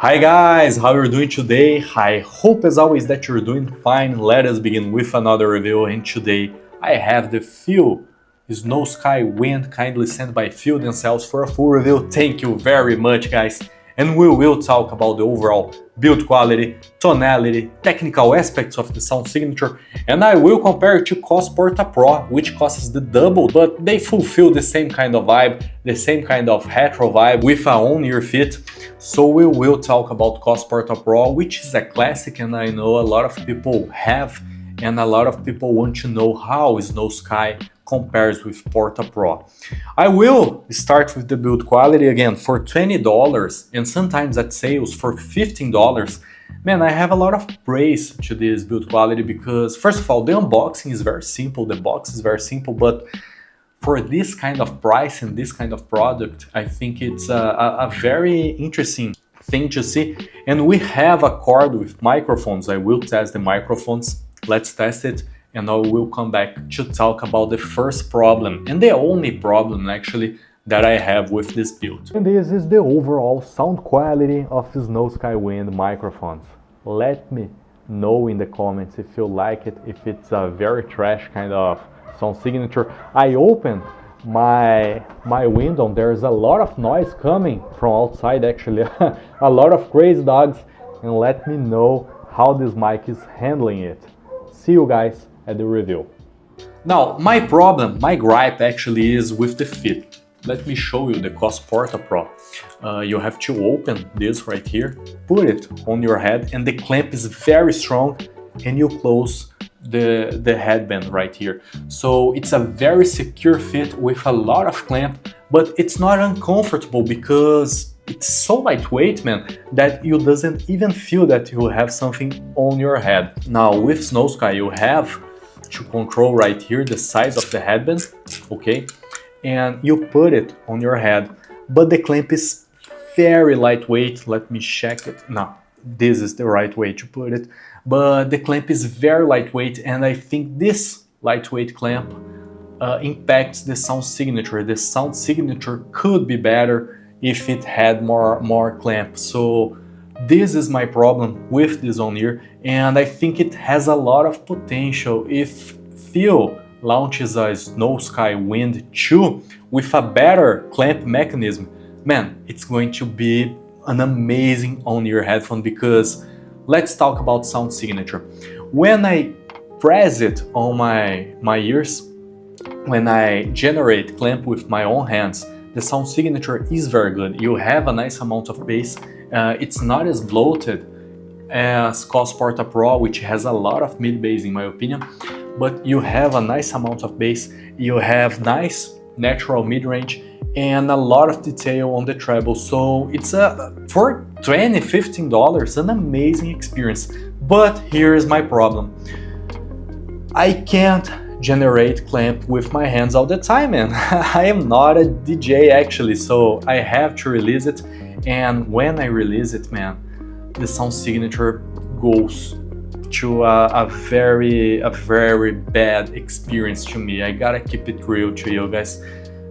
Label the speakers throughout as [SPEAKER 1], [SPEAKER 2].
[SPEAKER 1] Hi guys, how are you doing today? I hope as always that you're doing fine. Let us begin with another review, and today I have the Fiio SnowSky Wind, kindly sent by Fiio themselves for a full review. Thank you very much guys. And we will talk about the overall build quality, tonality, technical aspects of the sound signature, and I will compare it to Koss Porta PRO, which costs the double, but they fulfill the same kind of vibe, the same kind of retro vibe with a on-ear fit. So we will talk about Koss Porta PRO, which is a classic and I know a lot of people have, and a lot of people want to know how SnowSky compares with Porta PRO. I will start with the build quality again for $20 and sometimes at sales for $15. Man, I have a lot of praise to this build quality because first of all, the unboxing is very simple, the box is very simple, but for this kind of price and this kind of product, I think it's a very interesting thing to see. And we have a cord with microphones. I will test the microphones. Let's test it and I will come back to talk about the first problem and the only problem actually that I have with this build. And this is the overall sound quality of the SnowSky Wind microphones. Let me know in the comments if you like it, if it's a very trash kind of sound signature. I opened my window, there's a lot of noise coming from outside actually, a lot of crazy dogs, and let me know how this mic is handling it. See you guys at the review. Now, my gripe actually is with the fit. Let me show you the Koss Porta PRO. You have to open this right here, put it on your head, and the clamp is very strong, and you close the headband right here. So it's a very secure fit with a lot of clamp, but it's not uncomfortable because it's so lightweight, man, that you doesn't even feel that you have something on your head. Now with SnowSky you have to control right here the size of the headband, okay? And you put it on your head, but the clamp is very lightweight. Let me check it. No, this is the right way to put it, but the clamp is very lightweight, and I think this lightweight clamp impacts the sound signature. The sound signature could be better if it had more clamp. So this is my problem with this on-ear, and I think it has a lot of potential. If Fiio launches a SnowSky Wind 2 with a better clamp mechanism, man, it's going to be an amazing on-ear headphone. Because let's talk about sound signature. When I press it on my ears, when I generate clamp with my own hands, the sound signature is very good. You have a nice amount of bass. It's not as bloated as Koss Porta PRO, which has a lot of mid bass in my opinion, but you have a nice amount of bass. You have nice natural mid-range and a lot of detail on the treble. So it's for $15, an amazing experience. But here is my problem. I can't generate clamp with my hands all the time, man. I am not a DJ actually, so I have to release it, and when I release it, man, the sound signature goes to a very bad experience to me. I gotta keep it real to you guys.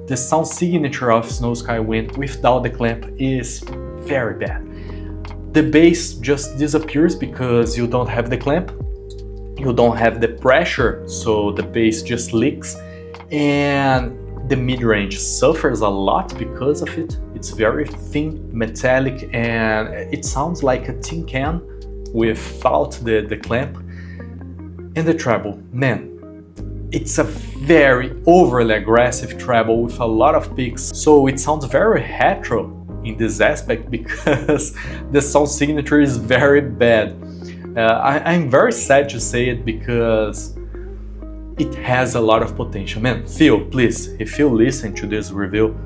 [SPEAKER 1] The sound signature of SnowSky Wind without the clamp is very bad. The bass just disappears because you don't have the clamp. You don't have the pressure, so the bass just leaks, and the mid-range suffers a lot because of it. It's very thin, metallic, and it sounds like a tin can without the clamp. And the treble, man, it's a very overly aggressive treble with a lot of peaks, so it sounds very retro in this aspect because the sound signature is very bad. I'm very sad to say it because it has a lot of potential. Man, Fiio, please, if you listen to this review,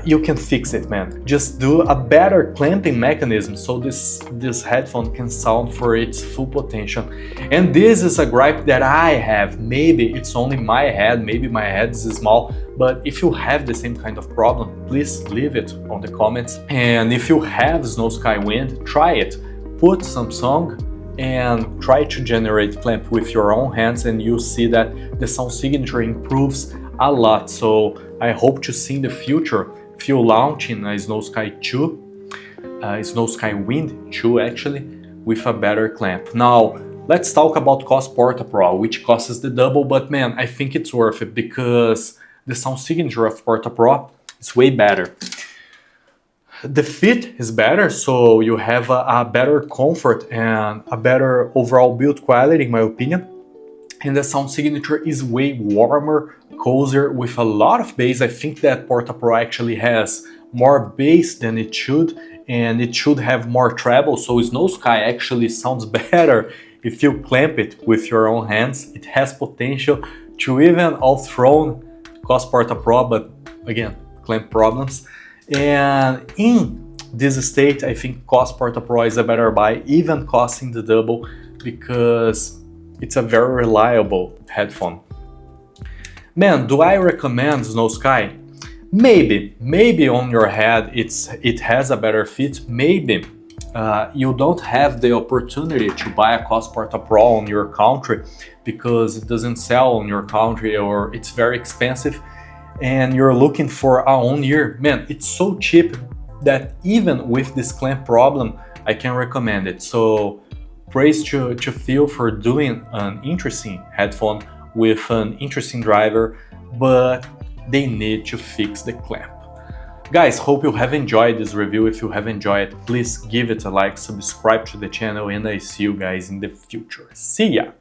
[SPEAKER 1] you can fix it, man. Just do a better clamping mechanism so this headphone can sound for its full potential. And this is a gripe that I have. Maybe it's only my head, maybe my head is small, but if you have the same kind of problem, please leave it on the comments. And if you have SnowSky Wind, try it. Put some song and try to generate clamp with your own hands, and you'll see that the sound signature improves a lot. So I hope to see in the future Fiio launching a SnowSky 2 SnowSky Wind 2 actually, with a better clamp. Now, let's talk about Koss Porta PRO, which costs the double, but man, I think it's worth it because the sound signature of Porta PRO is way better. The fit is better, so you have a better comfort and a better overall build quality, in my opinion. And the sound signature is way warmer, cozier, with a lot of bass. I think that Porta PRO actually has more bass than it should, and it should have more treble, so SnowSky actually sounds better if you clamp it with your own hands. It has potential to even outthrone Koss Porta PRO, but again, clamp problems. And in this state, I think Koss Porta PRO is a better buy, even costing the double, because it's a very reliable headphone. Man, do I recommend SnowSky? Maybe on your head it has a better fit. Maybe you don't have the opportunity to buy a Koss Porta PRO on your country because it doesn't sell on your country or it's very expensive, and you're looking for a own ear. Man, it's so cheap that even with this clamp problem, I can recommend it. So praise to Fiio for doing an interesting headphone with an interesting driver, but they need to fix the clamp. Guys, hope you have enjoyed this review. If you have enjoyed it, please give it a like, subscribe to the channel, and I see you guys in the future. See ya!